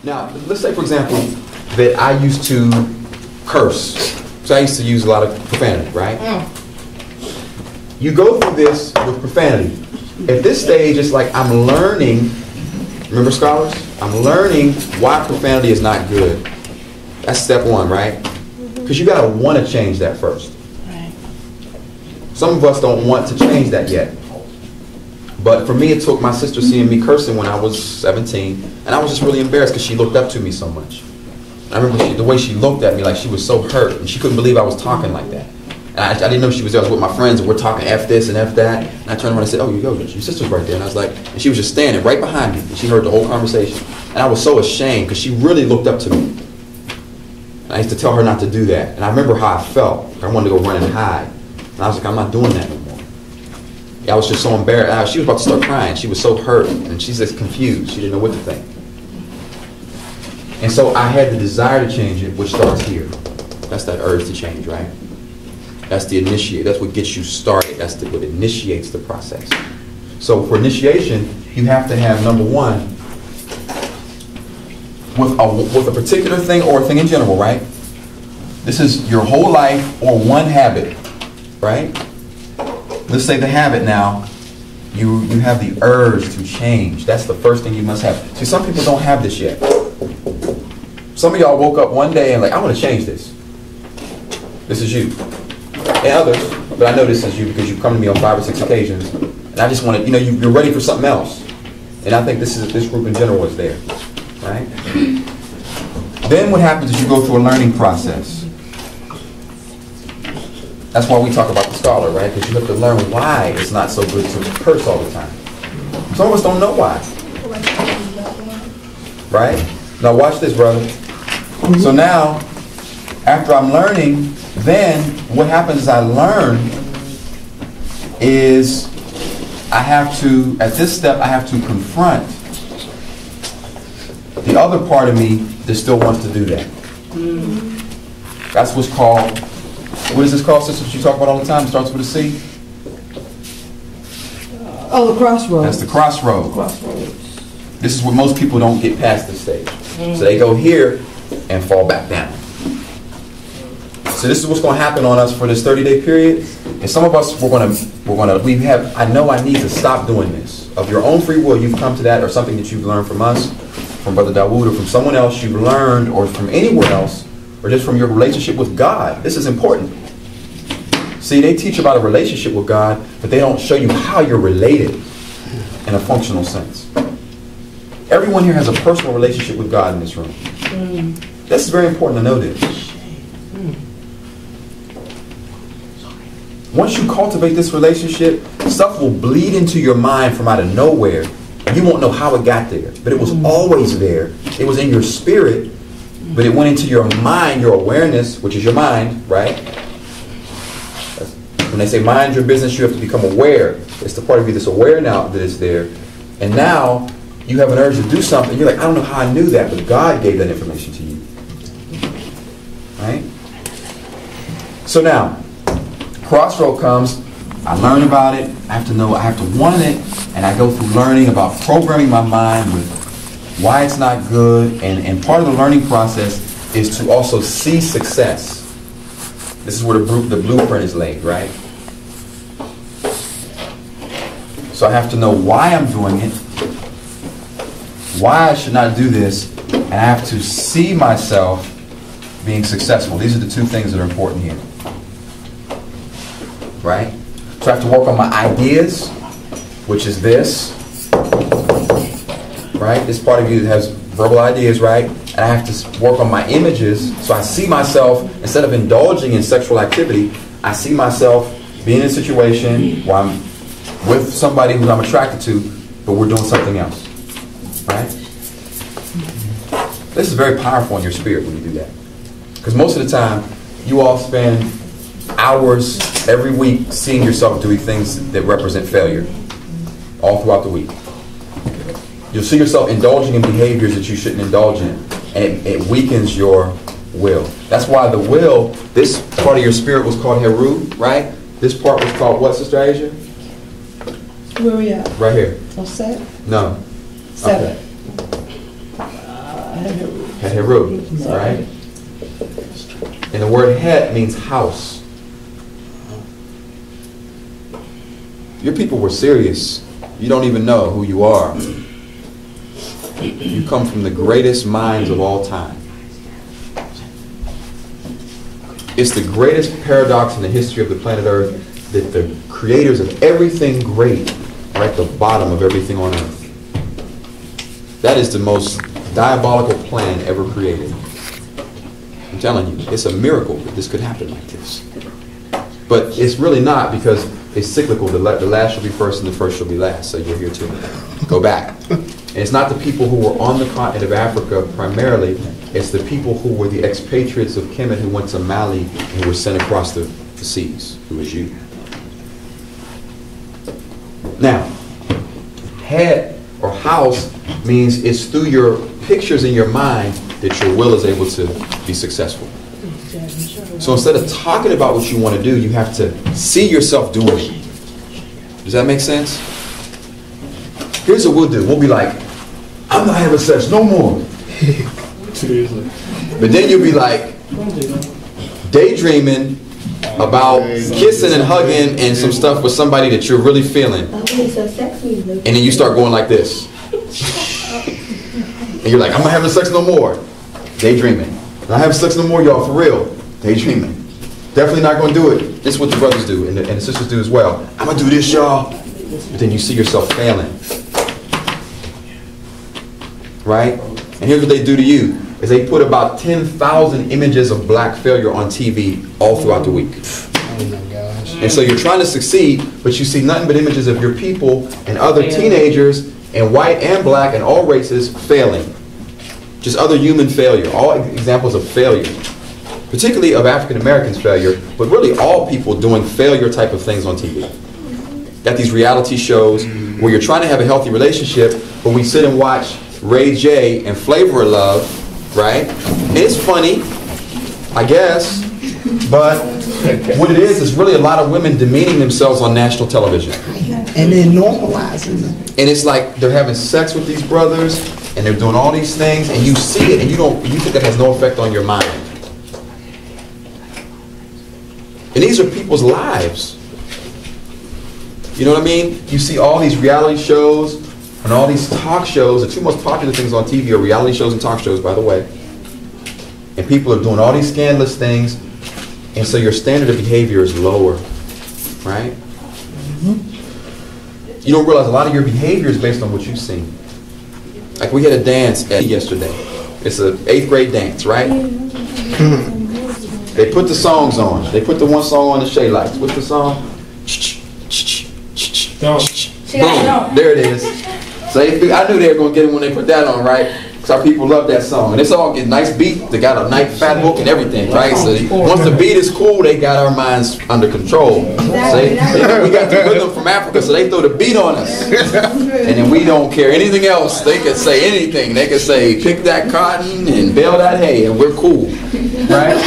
Now, let's say, for example, that I used to curse. So I used to use a lot of profanity, right? You go through this with profanity. At this stage, it's like I'm learning. Remember, scholars? I'm learning why profanity is not good. That's step one, right? Because you got to want to change that first. Right. Some of us don't want to change that yet. But for me, it took my sister seeing me cursing when I was 17. And I was just really embarrassed because she looked up to me so much. I remember the way she looked at me, like she was so hurt. And she couldn't believe I was talking like that. And I didn't know she was there. I was with my friends and we're talking F this and F that. And I turned around and said, oh, your sister's right there. And I was like, and she was just standing right behind me. And she heard the whole conversation. And I was so ashamed because she really looked up to me. And I used to tell her not to do that. And I remember how I felt. I wanted to go run and hide. And I was like, I'm not doing that no more. I was just so embarrassed. She was about to start crying. She was so hurt. And she's just confused. She didn't know what to think. And so I had the desire to change it, which starts here. That's that urge to change, right? That's the initiate. That's what gets you started. That's what initiates the process. So for initiation, you have to have, number one, with a particular thing or a thing in general, right? This is your whole life or one habit, right? Let's say the habit now, you have the urge to change. That's the first thing you must have. See, some people don't have this yet. Some of y'all woke up one day and like, I want to change this. This is you. And others, but I know this is you because you've come to me on 5 or 6 occasions. And I just want to, you're ready for something else. And I think this group in general is there. Right? Then what happens is you go through a learning process. That's why we talk about the scholar, right? Because you have to learn why it's not so good to curse all the time. Some of us don't know why. Right? Now watch this, brother. So now, after I'm learning, then what happens is I learn is I have to, at this step, I have to confront the other part of me that still wants to do that. That's what's called, what is this called, sister, that you talk about all the time? It starts with a C? The crossroads. That's the crossroads. Crossroads. This is where most people don't get past this stage. So they go here and fall back down. So this is what's going to happen on us for this 30-day period. And some of us, I know I need to stop doing this. Of your own free will, you've come to that, or something that you've learned from us, from Brother Dawood, or from someone else you've learned, or from anywhere else, or just from your relationship with God. This is important. See, they teach about a relationship with God, but they don't show you how you're related in a functional sense. Everyone here has a personal relationship with God in this room. This is very important to know this. Once you cultivate this relationship, stuff will bleed into your mind from out of nowhere. You won't know how it got there, but it was always there. It was in your spirit, but it went into your mind, your awareness, which is your mind, right? When they say mind your business, you have to become aware. It's the part of you that's aware now that it's there. And now you have an urge to do something. You're like, I don't know how I knew that, but God gave that information to you. Right? So now, Crossroad comes, I learn about it, I have to know, I have to want it, and I go through learning about programming my mind with why it's not good, and part of the learning process is to also see success. This is where the blueprint is laid, right? So I have to know why I'm doing it, why I should not do this, and I have to see myself being successful. These are the two things that are important here. Right? So I have to work on my ideas, which is this. Right? This part of you that has verbal ideas, right? And I have to work on my images, so I see myself, instead of indulging in sexual activity, I see myself being in a situation where I'm with somebody who I'm attracted to, but we're doing something else. Right? This is very powerful in your spirit when you do that. Because most of the time, you all spend hours every week seeing yourself doing things that represent failure all throughout the week. You'll see yourself indulging in behaviors that you shouldn't indulge in, and it weakens your will. That's why the will, this part of your spirit was called Heru, right? This part was called what, Sister Asia? Where are we at? Right here. So set? No. 7. Okay. Heru, right? And the word het means house. Your people were serious. You don't even know who you are. You come from the greatest minds of all time. It's the greatest paradox in the history of the planet Earth that the creators of everything great are at the bottom of everything on Earth. That is the most diabolical plan ever created. I'm telling you, it's a miracle that this could happen like this. But it's really not, because it's cyclical. The last shall be first and the first shall be last. So you're here to go back. And it's not the people who were on the continent of Africa primarily. It's the people who were the expatriates of Kemet who went to Mali and were sent across the seas, who was you. Now, head or house means it's through your pictures in your mind that your will is able to be successful. So instead of talking about what you want to do, you have to see yourself doing it. Does that make sense? Here's what we'll do. We'll be like, I'm not having sex no more. But then you'll be like, daydreaming about kissing and hugging and some stuff with somebody that you're really feeling. And then you start going like this. And you're like, I'm not having sex no more. Daydreaming. I'm not having sex no more, y'all, for real. Daydreaming. Definitely not going to do it. This is what the brothers do and the sisters do as well. I'm going to do this, y'all. But then you see yourself failing. Right? And here's what they do to you. Is they put about 10,000 images of black failure on TV all throughout the week. Oh my gosh. And so you're trying to succeed, but you see nothing but images of your people and other teenagers, and white and black and all races, failing. Just other human failure, all examples of failure. Particularly of African Americans' failure, but really all people doing failure type of things on TV. Got these reality shows where you're trying to have a healthy relationship, but we sit and watch Ray J and Flavor of Love, right? And it's funny, I guess, but what it is really a lot of women demeaning themselves on national television. And then normalizing them. And it's like they're having sex with these brothers, and they're doing all these things, and you see it, and you think that has no effect on your mind. And these are people's lives. You know what I mean? You see all these reality shows and all these talk shows. The two most popular things on TV are reality shows and talk shows, by the way. And people are doing all these scandalous things, and so your standard of behavior is lower, right? You don't realize a lot of your behavior is based on what you've seen. Like we had a dance yesterday. It's an 8th grade dance, right? They put the songs on. They put the one song on the Shay Lights. What's the song? Boom. There it is. So I knew they were going to get it when they put that on, right? Because our people love that song. And it's all get nice beat. They got a nice fat hook and everything, right? So once the beat is cool, they got our minds under control. So we got the rhythm from Africa, so they throw the beat on us. And then we don't care anything else. They could say anything. They could say, pick that cotton and bale that hay, and we're cool. Right?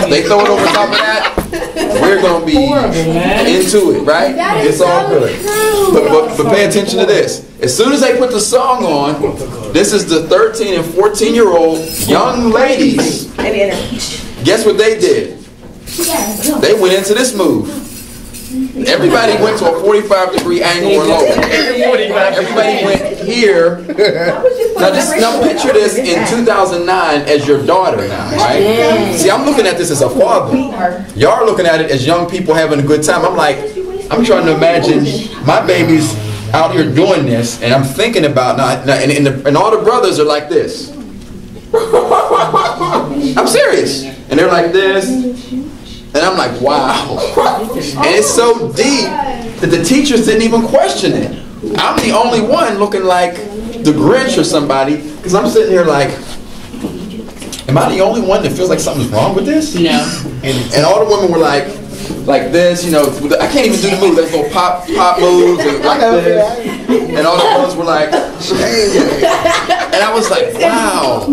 They throw it over top of that, we're going to be into it, right? It's all good. But pay attention to this. As soon as they put the song on, this is the 13 and 14-year-old young ladies. Guess what they did? They went into this move. Everybody went to a 45-degree angle or lower. Everybody went here. Now picture this in 2009 as your daughter now, right? See, I'm looking at this as a father. Y'all are looking at it as young people having a good time. I'm trying to imagine my babies out here doing this, and I'm thinking about and all the brothers are like this. I'm serious. And they're like this. And I'm like, wow. And it's so deep that the teachers didn't even question it. I'm the only one looking like the Grinch or somebody, because I'm sitting here like, am I the only one that feels like something's wrong with this? No. And all the women were like this, you know, I can't even do the moves. They go pop moves and like this. And all the brothers were like, and I was like, wow,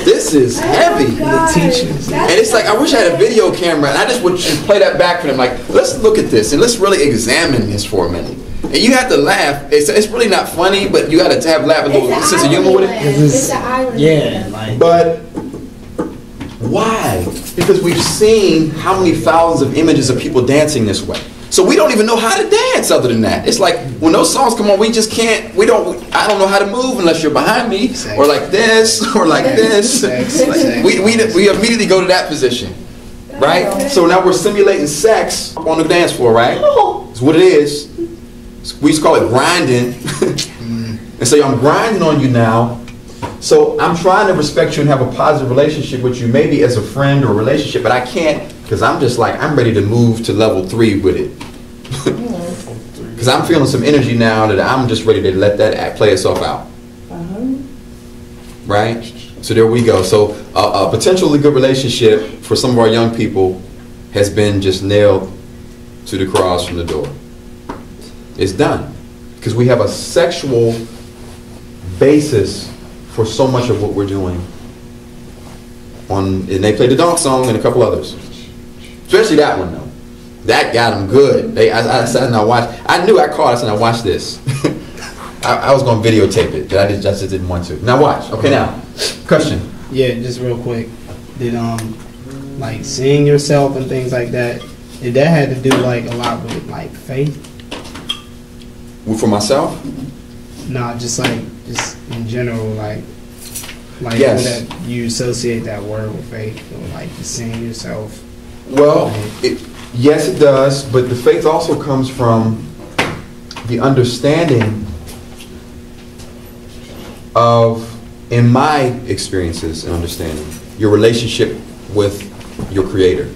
this is heavy. And it's like, I wish I had a video camera, and I just would play that back for them. Like, let's look at this, and let's really examine this for a minute. And you have to laugh. It's really not funny, but you got to have laugh a little sense of humor with it. It's the irony. Yeah, like. But why? Because we've seen how many thousands of images of people dancing this way. So we don't even know how to dance other than that. It's like when those songs come on, we just can't, I don't know how to move unless you're behind me, or like this, or like this. We immediately go to that position, right? So now we're simulating sex on the dance floor, right? It's what it is. We used to call it grinding. And so I'm grinding on you now. So I'm trying to respect you and have a positive relationship with you, maybe as a friend or a relationship, but I can't, because I'm just like, I'm ready to move to level 3 with it. Because I'm feeling some energy now that I'm just ready to let that play itself out. Right? So there we go. So a potentially good relationship for some of our young people has been just nailed to the cross from the door. It's done. Because we have a sexual basis for so much of what we're doing. And they played the Donk song and a couple others. Especially that one though. That got them good. I sat and I watched. I knew I caught us and I watched this. I was going to videotape it, but I just didn't want to. Now watch. Okay, now question. Yeah, just real quick. Did like seeing yourself and things like that? Did that have to do like a lot with like faith? For myself? Nah, just in general, like yes. That you associate that word with faith, or like just seeing yourself. Well, yes, it does, but the faith also comes from the understanding of, in my experiences and understanding, your relationship with your Creator,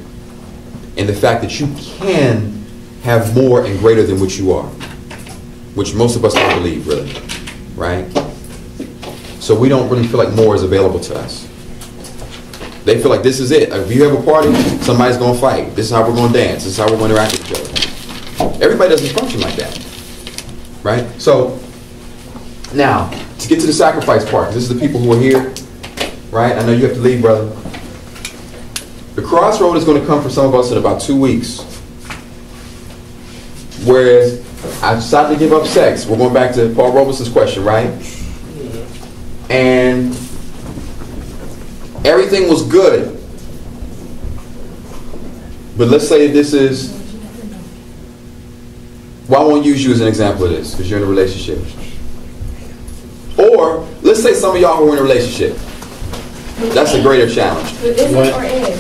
and the fact that you can have more and greater than what you are, which most of us don't believe, really, right? So we don't really feel like more is available to us. They feel like this is it. If you have a party, somebody's going to fight. This is how we're going to dance. This is how we're going to interact with each other. Everybody doesn't function like that, right? So now, to get to the sacrifice part, this is the people who are here, right? I know you have to leave, brother. The crossroad is going to come for some of us in about 2 weeks. Whereas I decided to give up sex. We're going back to Paul Robeson's question, right? And everything was good. But let's say this is, well, I won't use you as an example of this because you're in a relationship. Or let's say some of y'all who are in a relationship. That's a greater challenge.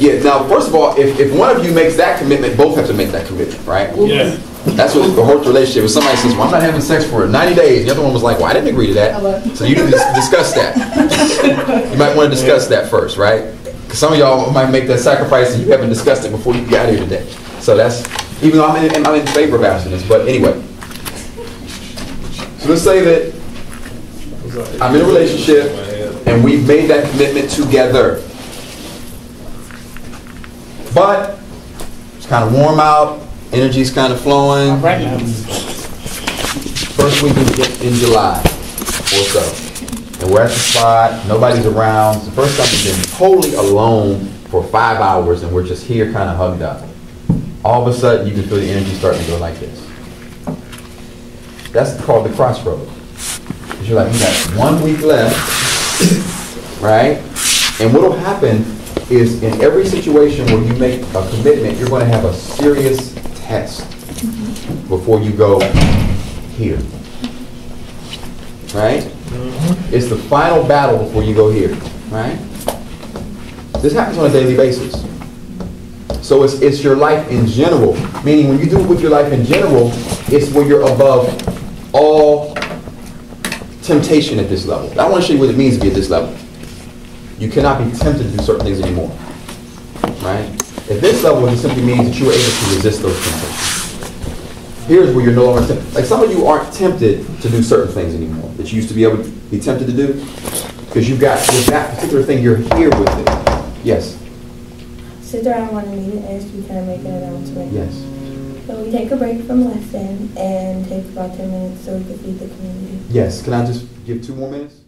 Yeah. Now, first of all, if one of you makes that commitment, both have to make that commitment, right? Yeah. That's what the whole relationship. If somebody says, "Well, I'm not having sex for 90 days," the other one was like, "Well, I didn't agree to that." So you need to discuss that. You might want to discuss that first, right? Because some of y'all might make that sacrifice and you haven't discussed it before you got here today. So that's, even though I'm in favor of abstinence, but anyway. So let's say that I'm in a relationship and we've made that commitment together. But it's kind of warm out, energy's kind of flowing. First week in July or so. And we're at the spot, nobody's around. It's the first time we've been totally alone for 5 hours and we're just here kind of hugged up. All of a sudden you can feel the energy starting to go like this. That's called the crossroads. Because you're like, you got 1 week left, right? And what will happen is in every situation where you make a commitment, you're going to have a serious test before you go here. Right? It's the final battle before you go here. Right? This happens on a daily basis. So it's your life in general. Meaning when you do it with your life in general, it's where you're above all temptation at this level. I want to show you what it means to be at this level. You cannot be tempted to do certain things anymore. Right? At this level, it simply means that you are able to resist those temptations. Here's where you're no longer tempted. Like some of you aren't tempted to do certain things anymore that you used to be able to be tempted to do. Because you've got, with that particular thing, you're here with it. Yes? Sister, I wanted me to ask you, can I make an announcement? Yes. So we take a break from lesson and take about 10 minutes so we can feed the community. Yes. Can I just give 2 more minutes?